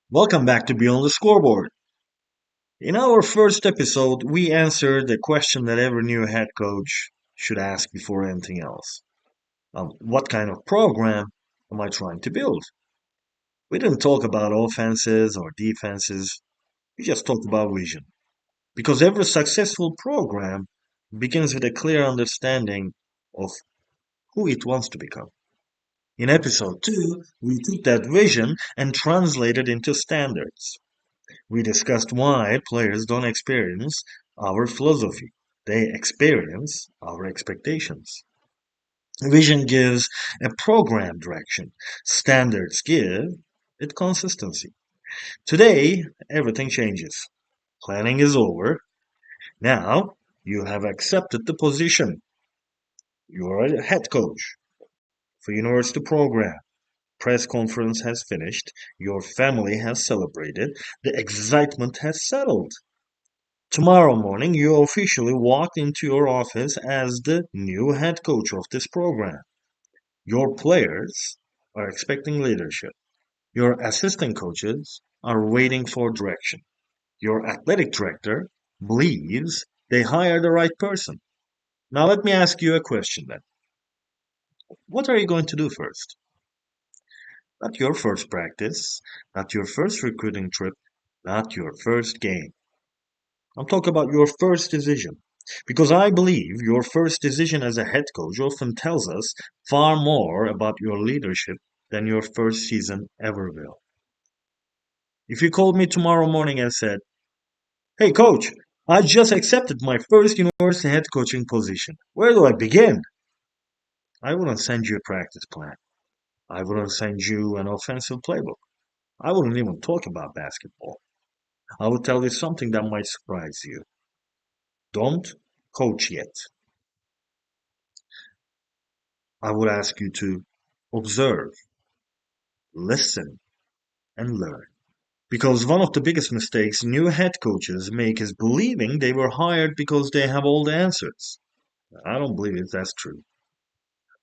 Welcome back to Beyond the Scoreboard. In our first episode, we answered the question that every new head coach should ask before anything else. What kind of program am I trying to build? We didn't talk about offenses or defenses, we just talked about vision. Because every successful program begins with a clear understanding of who it wants to become. In episode 2, we took that vision and translated into standards. We discussed why players don't experience our philosophy. They experience our expectations. Vision gives a program direction. Standards give it consistency. Today, everything changes. Planning is over. Now, you have accepted the position. You're a head coach for university program. Press conference has finished. Your family has celebrated. The excitement has settled. Tomorrow morning, you officially walk into your office as the new head coach of this program. Your players are expecting leadership. Your assistant coaches are waiting for direction. Your athletic director believes they hired the right person. Now, let me ask you a question then. What are you going to do first? Not your first practice, not your first recruiting trip, not your first game. I'm talking about your first decision. Because I believe your first decision as a head coach often tells us far more about your leadership than your first season ever will. If you called me tomorrow morning and said, "Hey coach, I just accepted my first university head coaching position. Where do I begin?" I wouldn't send you a practice plan. I wouldn't send you an offensive playbook. I wouldn't even talk about basketball. I would tell you something that might surprise you. Don't coach yet. I would ask you to observe, listen, and learn. Because one of the biggest mistakes new head coaches make is believing they were hired because they have all the answers. I don't believe that's true.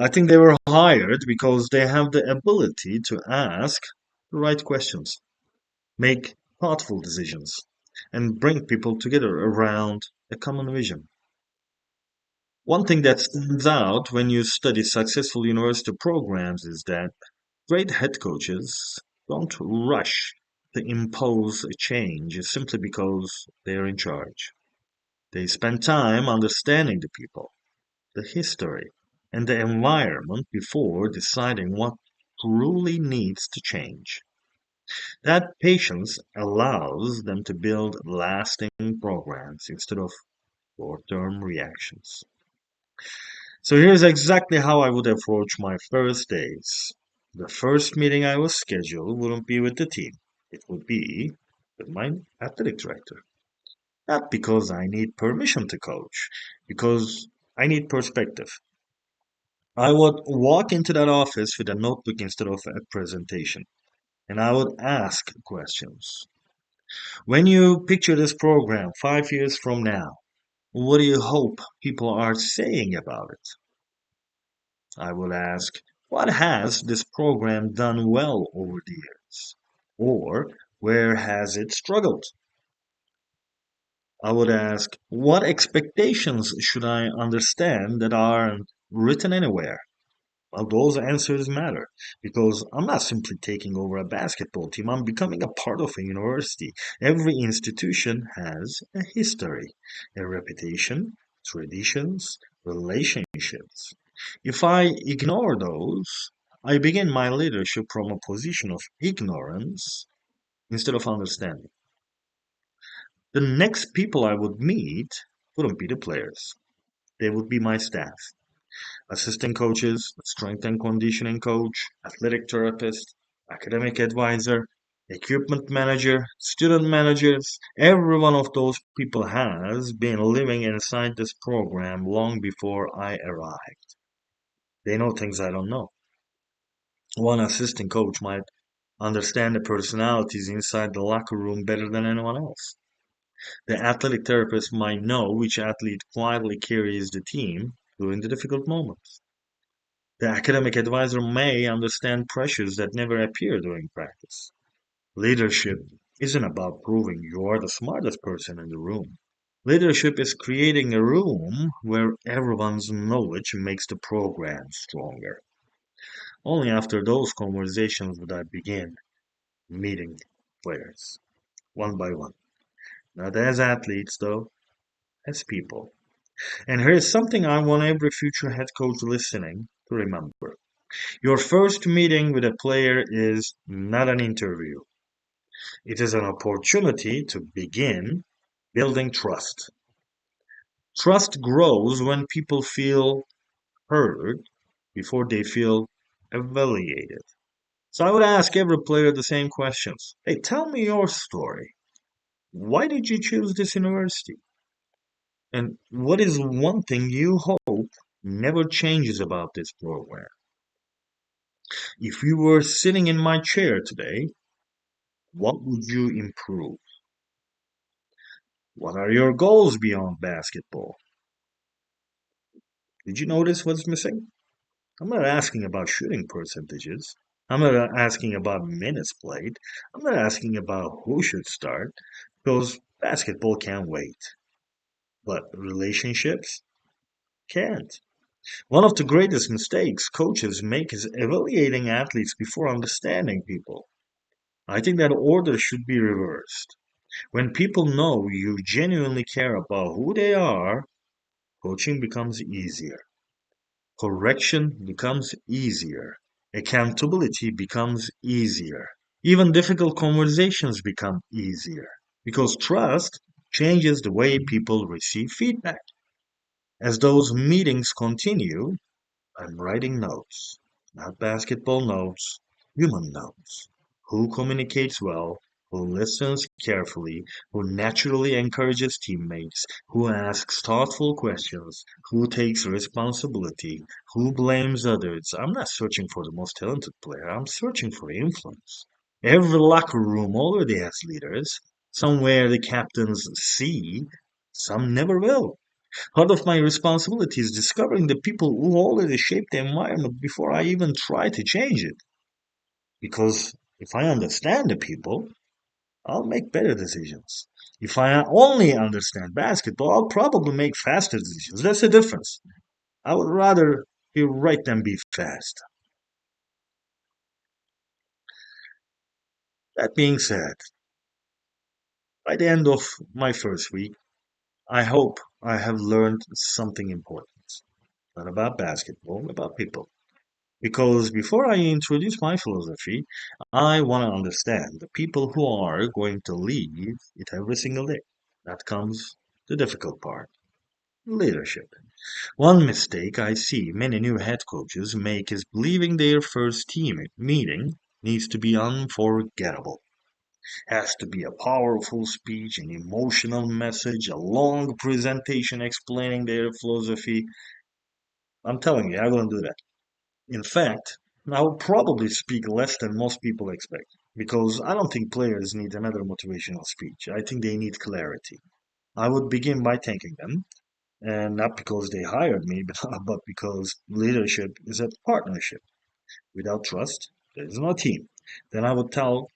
I think they were hired because they have the ability to ask the right questions, make thoughtful decisions, and bring people together around a common vision. One thing that stands out when you study successful university programs is that great head coaches don't rush to impose a change simply because they're in charge. They spend time understanding the people, the history, and the environment before deciding what truly needs to change. That patience allows them to build lasting programs instead of short term reactions. So here's exactly how I would approach my first days. The first meeting I was scheduled wouldn't be with the team. It would be with my athletic director. Not because I need permission to coach, because I need perspective. I would walk into that office with a notebook instead of a presentation, and I would ask questions. When you picture this program 5 years from now, what do you hope people are saying about it? I would ask, what has this program done well over the years? Or where has it struggled? I would ask, what expectations should I understand that aren't written anywhere? Well, those answers matter because I'm not simply taking over a basketball team, I'm becoming a part of a university. Every institution has a history, a reputation, traditions, relationships. If I ignore those, I begin my leadership from a position of ignorance instead of understanding. The next people I would meet wouldn't be the players, they would be my staff. Assistant coaches, strength and conditioning coach, athletic therapist, academic advisor, equipment manager, student managers. Every one of those people has been living inside this program long before I arrived. They know things I don't know. One assistant coach might understand the personalities inside the locker room better than anyone else. The athletic therapist might know which athlete quietly carries the team during the difficult moments. The academic advisor may understand pressures that never appear during practice. Leadership isn't about proving you are the smartest person in the room. Leadership is creating a room where everyone's knowledge makes the program stronger. Only after those conversations would I begin meeting players, one by one. Not as athletes, though, as people. And here's something I want every future head coach listening to remember. Your first meeting with a player is not an interview. It is an opportunity to begin building trust. Trust grows when people feel heard before they feel evaluated. So I would ask every player the same questions. Hey, tell me your story. Why did you choose this university? And what is one thing you hope never changes about this program? If you were sitting in my chair today, what would you improve? What are your goals beyond basketball? Did you notice what's missing? I'm not asking about shooting percentages. I'm not asking about minutes played. I'm not asking about who should start, because basketball can wait. But relationships can't. One of the greatest mistakes coaches make is evaluating athletes before understanding people. I think that order should be reversed. When people know you genuinely care about who they are, coaching becomes easier. Correction becomes easier. Accountability becomes easier. Even difficult conversations become easier. Because trust changes the way people receive feedback. As those meetings continue, I'm writing notes, not basketball notes, human notes. Who communicates well, who listens carefully, who naturally encourages teammates, who asks thoughtful questions, who takes responsibility, who blames others. I'm not searching for the most talented player, I'm searching for influence. Every locker room already has leaders. Somewhere the captains see, some never will. Part of my responsibility is discovering the people who already shaped the environment before I even try to change it. Because if I understand the people, I'll make better decisions. If I only understand basketball, I'll probably make faster decisions. That's the difference. I would rather be right than be fast. That being said, by the end of my first week, I hope I have learned something important. Not about basketball, about people. Because before I introduce my philosophy, I want to understand the people who are going to lead it every single day. That comes the difficult part, leadership. One mistake I see many new head coaches make is believing their first team meeting needs to be unforgettable. Has to be a powerful speech, an emotional message, a long presentation explaining their philosophy. I'm telling you, I wouldn't do that. In fact, I will probably speak less than most people expect because I don't think players need another motivational speech. I think they need clarity. I would begin by thanking them, and not because they hired me, but because leadership is a partnership. Without trust, there is no team. Then I would tell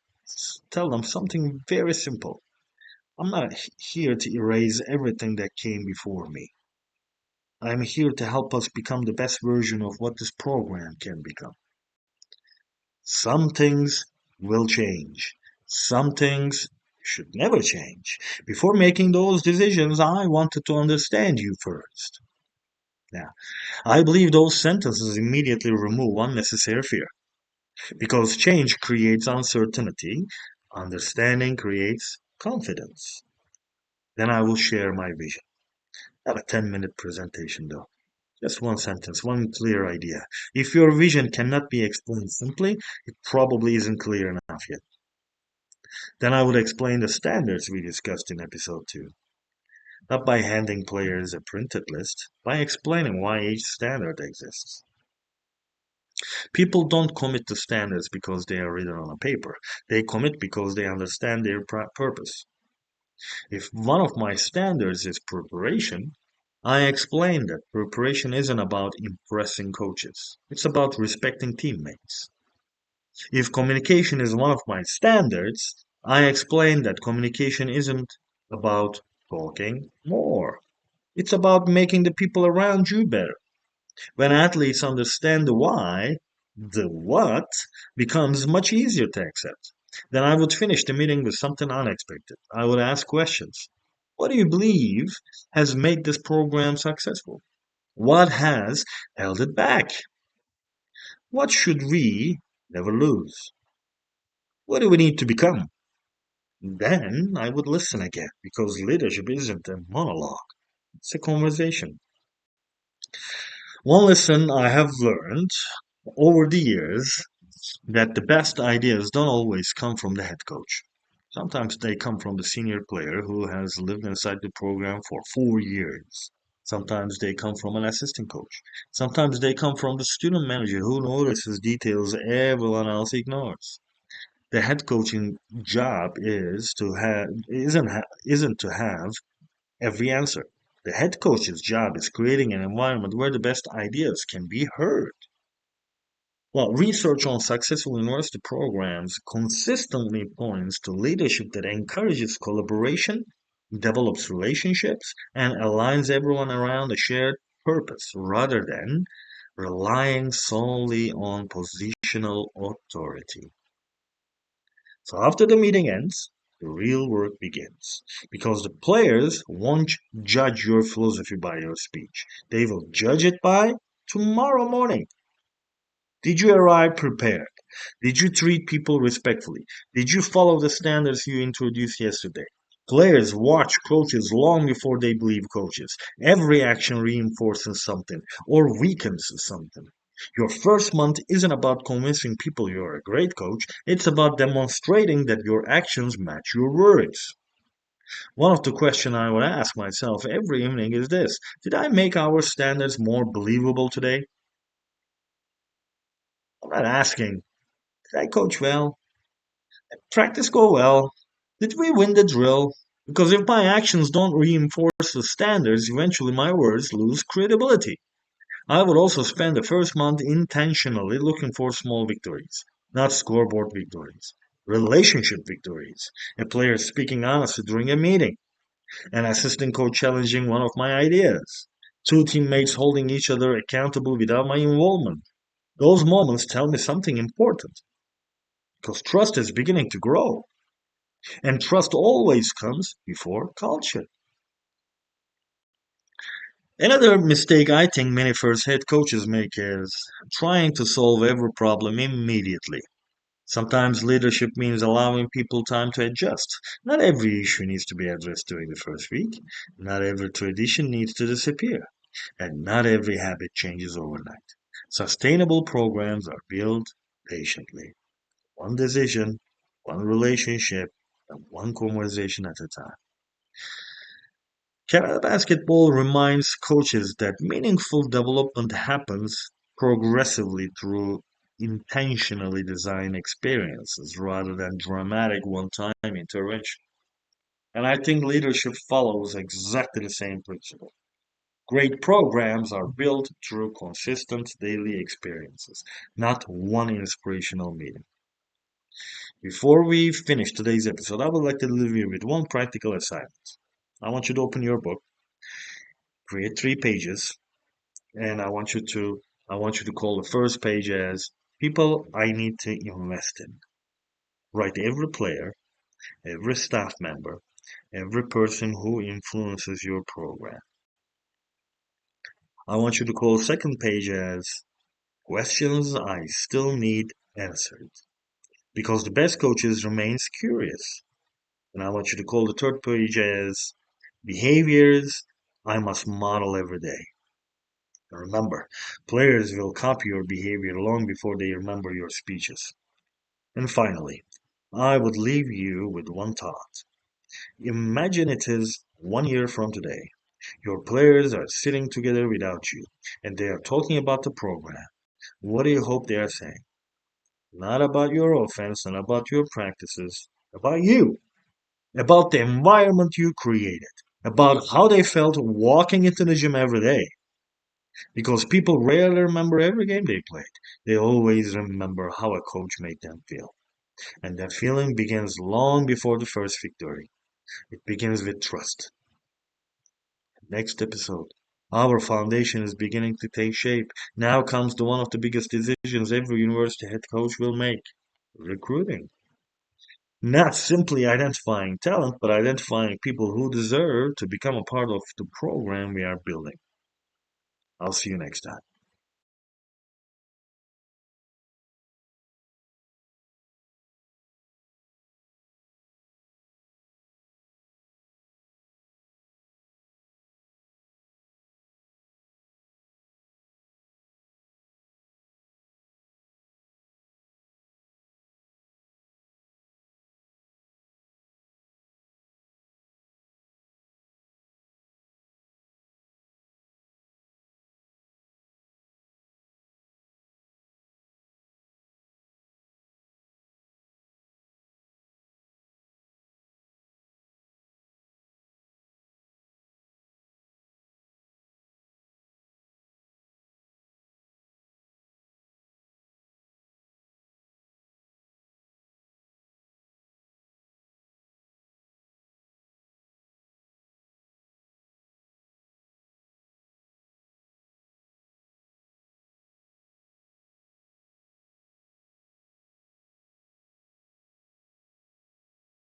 them something very simple. I'm not here to erase everything that came before me. I'm here to help us become the best version of what this program can become. Some things will change. Some things should never change. Before making those decisions, I wanted to understand you first. Now, I believe those sentences immediately remove unnecessary fear because change creates uncertainty, understanding creates confidence. Then I will share my vision. Not a 10-minute presentation, though. Just one sentence, one clear idea. If your vision cannot be explained simply, it probably isn't clear enough yet. Then I would explain the standards we discussed in episode 2. Not by handing players a printed list, by explaining why each standard exists. People don't commit to standards because they are written on a paper. They commit because they understand their purpose. If one of my standards is preparation, I explain that preparation isn't about impressing coaches. It's about respecting teammates. If communication is one of my standards, I explain that communication isn't about talking more. It's about making the people around you better. When athletes understand the why, the what becomes much easier to accept. Then I would finish the meeting with something unexpected. I would ask questions. What do you believe has made this program successful? What has held it back? What should we never lose? What do we need to become? Then I would listen again because leadership isn't a monologue, it's a conversation. One lesson I have learned over the years that the best ideas don't always come from the head coach. Sometimes they come from the senior player who has lived inside the program for 4 years. Sometimes they come from an assistant coach. Sometimes they come from the student manager who notices details everyone else ignores. The head coaching job is to have isn't to have every answer. The head coach's job is creating an environment where the best ideas can be heard. Well, research on successful university programs consistently points to leadership that encourages collaboration, develops relationships, and aligns everyone around a shared purpose rather than relying solely on positional authority. So after the meeting ends, the real work begins. Because the players won't judge your philosophy by your speech. They will judge it by tomorrow morning. Did you arrive prepared? Did you treat people respectfully? Did you follow the standards you introduced yesterday? Players watch coaches long before they believe coaches. Every action reinforces something or weakens something. Your first month isn't about convincing people you're a great coach, it's about demonstrating that your actions match your words. One of the questions I would ask myself every evening is this: did I make our standards more believable today? I'm not asking, did I coach well? Practice go well? Did we win the drill? Because if my actions don't reinforce the standards, eventually my words lose credibility. I would also spend the first month intentionally looking for small victories, not scoreboard victories, relationship victories. A player speaking honestly during a meeting, an assistant coach challenging one of my ideas, two teammates holding each other accountable without my involvement. Those moments tell me something important because trust is beginning to grow. And trust always comes before culture. Another mistake I think many first head coaches make is trying to solve every problem immediately. Sometimes leadership means allowing people time to adjust. Not every issue needs to be addressed during the first week. Not every tradition needs to disappear. And not every habit changes overnight. Sustainable programs are built patiently. One decision, one relationship, and one conversation at a time. Canada Basketball reminds coaches that meaningful development happens progressively through intentionally designed experiences rather than dramatic one time intervention. And I think leadership follows exactly the same principle. Great programs are built through consistent daily experiences, not one inspirational meeting. Before we finish today's episode, I would like to leave you with one practical assignment. I want you to open your book, create 3 pages, and I want you to call the first page as people I need to invest in. Write every player, every staff member, every person who influences your program. I want you to call the second page as questions I still need answered. Because the best coaches remains curious. And I want you to call the third page as behaviors I must model every day. And remember, players will copy your behavior long before they remember your speeches. And finally, I would leave you with one thought. Imagine it is 1 year from today. Your players are sitting together without you, and they are talking about the program. What do you hope they are saying? Not about your offense, not about your practices, about you, about the environment you created, about how they felt walking into the gym every day. Because people rarely remember every game they played. They always remember how a coach made them feel. And that feeling begins long before the first victory. It begins with trust. Next episode. Our foundation is beginning to take shape. Now comes the one of the biggest decisions every university head coach will make. Recruiting. Not simply identifying talent, but identifying people who deserve to become a part of the program we are building. I'll see you next time.